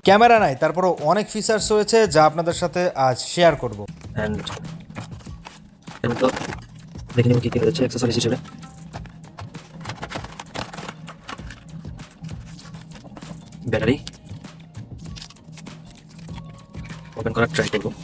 Camera নাই, তারপরও অনেক ফিচার্স রয়েছে যা আপনাদের সাথে আজ শেয়ার করব। অ্যান্ড এর তো দেখে নিব কী কী রয়েছে অ্যাক্সেসরিজ হিসেবে। ব্যাটারি ওপেন করার ট্রাই করব।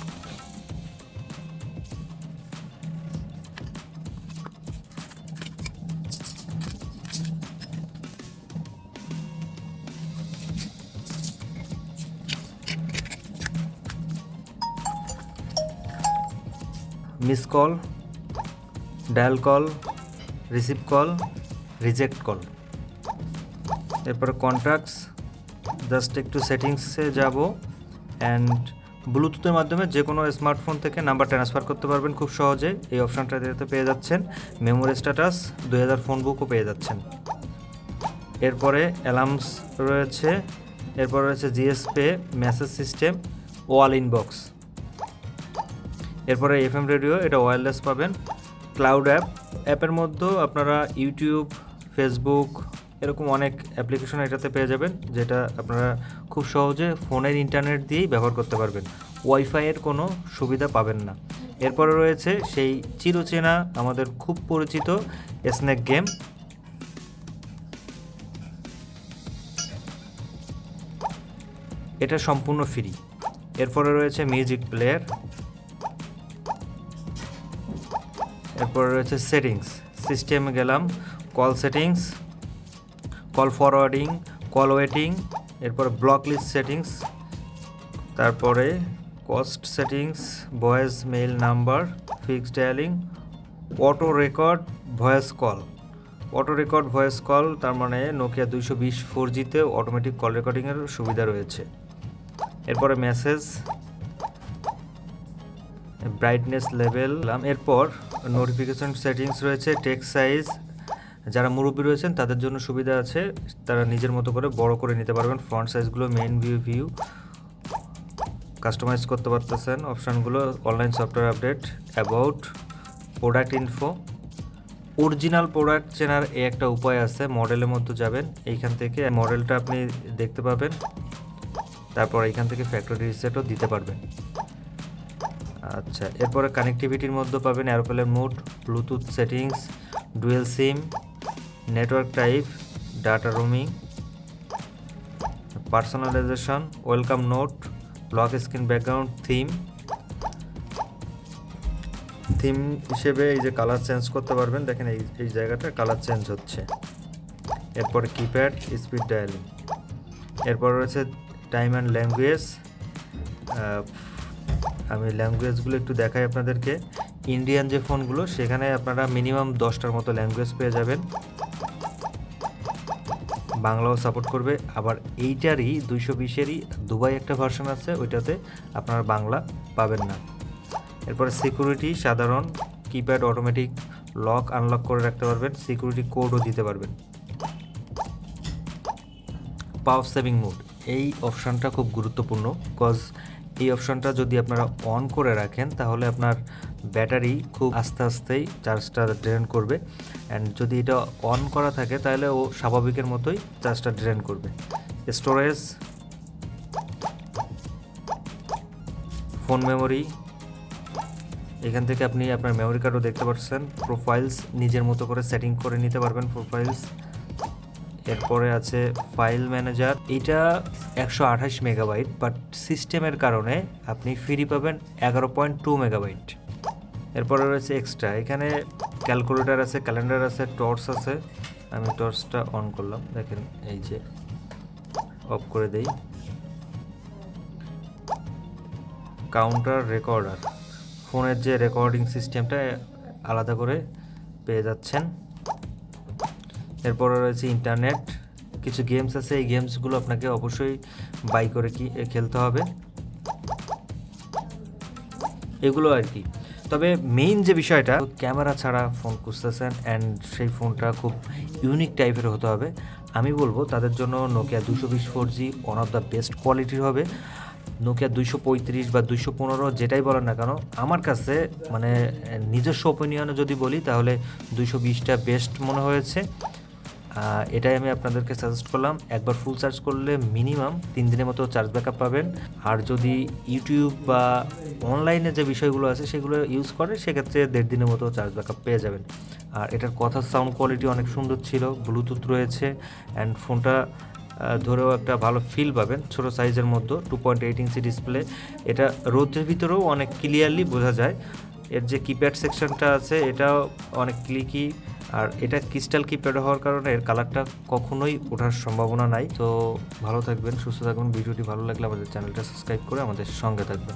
Miss call, dial call, receive call, reject call. এরপরে কন্ট্যাক্টস, জাস্ট একটু সেটিংসে যাব অ্যান্ড ব্লুটুথের মাধ্যমে যে কোনো স্মার্টফোন থেকে নাম্বার ট্রান্সফার করতে পারবেন খুব সহজে। এই অপশানটা দিতে পেয়ে যাচ্ছেন। মেমোরি স্ট্যাটাস 2000 ফোন বুকও পেয়ে যাচ্ছেন। এরপরে অ্যালার্মস রয়েছে, এরপর রয়েছে জিএস পে, মেসেজ সিস্টেম, ওয়াল ইনবক্স। এরপরে এফএম রেডিও, এটা ওয়্যারলেস পাবেন। ক্লাউড অ্যাপের মধ্যেও আপনারা ইউটিউব, ফেসবুক এরকম অনেক অ্যাপ্লিকেশন এটাতে পেয়ে যাবেন, যেটা আপনারা খুব সহজে ফোনের ইন্টারনেট দিয়েই ব্যবহার করতে পারবেন। ওয়াইফাইয়ের কোনো সুবিধা পাবেন না। এরপরে রয়েছে সেই চিরচেনা আমাদের খুব পরিচিত স্নেক গেম। এটা সম্পূর্ণ ফ্রি। এরপরে রয়েছে মিউজিক প্লেয়ার। এরপরে রয়েছে সেটিংস, সিস্টেমে গেলাম, call settings, call forwarding, call waiting, এরপরে ব্লক লিস্ট সেটিংস, তারপরে cost settings, voice mail number, fixed dialling, auto record voice call. Auto record voice call তার মানে নোকিয়া 220 4Gতে অটোমেটিক কল রেকর্ডিংয়ের সুবিধা রয়েছে। এরপরে মেসেজ, ব্রাইটনেস লেভেল। এরপর নোটিফিকেশন সেটিংস রয়েছে, টেক্সট সাইজ, যারা মুরব্বী রয়েছেন তাদের জন্য সুবিধা আছে, তারা নিজের মতো করে বড় করে নিতে পারবেন। ফ্রন্ট সাইজগুলো, মেইন ভিউ কাস্টমাইজ করতে পারতেছেন। অপশানগুলো online software update, about, product info. Original product চেনার এই একটা উপায় আছে, মডেলের মধ্যে যাবেন, এইখান থেকে মডেলটা আপনি দেখতে পাবেন, তারপর এইখান থেকে ফ্যাক্টরি রিসেটও দিতে পারবেন। আচ্ছা, এরপরে কানেক্টিভিটির মধ্যে পাবেন aeroplane mode, bluetooth settings, dual sim, network type, data roaming, personalization, welcome note, lock screen background, theme হিসেবে এই যে কালার চেঞ্জ করতে পারবেন, দেখেন এই জায়গাটা কালার চেঞ্জ হচ্ছে। এরপরে কিপ্যাড, স্পিড ডায়ালিং। এরপর রয়েছে টাইম অ্যান্ড ল্যাঙ্গুয়েজ। আমি ল্যাঙ্গুয়েজগুলো একটু দেখাই আপনাদেরকে। ইন্ডিয়ান যে ফোনগুলো, সেখানে আপনারা মিনিমাম 10টার মতো ল্যাঙ্গুয়েজ পেয়ে যাবেন, বাংলাও সাপোর্ট করবে। আবার এইটারই 220-এরই দুবাই একটা ভার্সন আছে, ওইটাতে আপনারা বাংলা পাবেন না। এরপরে সিকিউরিটি, সাধারণ কিপ্যাড, অটোমেটিক লক আনলক করে রাখতে পারবেন, সিকিউরিটি কোডও দিতে পারবেন। পাওয়ার সেভিং মোড, এই অপশানটা খুব গুরুত্বপূর্ণ, বিকজ এই অপশানটা যদি আপনারা অন করে রাখেন তাহলে আপনার ব্যাটারি খুব আস্তে আস্তেই চার্জটা ড্রেন করবে, অ্যান্ড যদি এটা অন করা থাকে তাহলে ও স্বাভাবিকের মতোই চার্জটা ড্রেন করবে। স্টোরেজ, ফোন মেমোরি, এখান থেকে আপনি আপনার মেমোরি কার্ডও দেখতে পাচ্ছেন। প্রোফাইলস, নিজের মতো করে সেটিং করে নিতে পারবেন প্রোফাইলস। এরপরে আছে ফাইল ম্যানেজার, এটা 128 মেগাবাইট, বাট সিস্টেমের কারণে আপনি ফ্রি পাবেন 11.2 মেগাবাইট। এরপরে রয়েছে এক্সট্রা, এখানে ক্যালকুলেটর আছে, ক্যালেন্ডার আছে, টর্চ আছে। আমি টর্চটা অন করলাম, দেখেন এই যে অফ করে দেই। কাউন্টার, রেকর্ডার, ফোনের যে রেকর্ডিং সিস্টেমটা আলাদা করে পেয়ে যাচ্ছেন। এরপরে রয়েছে ইন্টারনেট, কিছু গেমস আছে, এই গেমসগুলো আপনাকে অবশ্যই বাই করে খেলতে হবে, এগুলো আর কি। তবে মেইন যে বিষয়টা, ক্যামেরা ছাড়া ফোন খুঁজতেছেন অ্যান্ড সেই ফোনটা খুব ইউনিক টাইপের হতে হবে, আমি বলবো তাদের জন্য Nokia 220 4G one of the best কোয়ালিটির হবে। নোকিয়া 235 বা 215 যেটাই বলেন না কেন, আমার কাছে মানে নিজস্ব ওপিনিয়নে যদি বলি তাহলে 220টা বেস্ট মনে হয়েছে। এটাই আমি আপনাদেরকে সাজেস্ট করলাম। একবার ফুল চার্জ করলে মিনিমাম 3 দিনের মতো চার্জ ব্যাকআপ পাবেন। আর যদি ইউটিউব বা অনলাইনে যে বিষয়গুলো আছে সেগুলো ইউজ করে সেক্ষেত্রে 1.5 দিনের মতো চার্জ ব্যাকআপ পেয়ে যাবেন। আর এটার কথার সাউন্ড কোয়ালিটি অনেক সুন্দর ছিল, ব্লুটুথ রয়েছে অ্যান্ড ফোনটা ধরেও একটা ভালো ফিল পাবেন। ছোটো সাইজের মধ্যে 2.8 ইঞ্চি ডিসপ্লে, এটা রোদের ভিতরেও অনেক ক্লিয়ারলি বোঝা যায়। এর যে কিপ্যাড সেকশনটা আছে এটাও অনেক ক্লিকি, আর এটা ক্রিস্টাল কিপ্যাড হওয়ার কারণে এর কালারটা কখনোই ওঠার সম্ভাবনা নাই। তো ভালো থাকবেন, সুস্থ থাকবেন। ভিডিওটি ভালো লাগলে আমাদের চ্যানেলটা সাবস্ক্রাইব করে আমাদের সঙ্গে থাকবেন।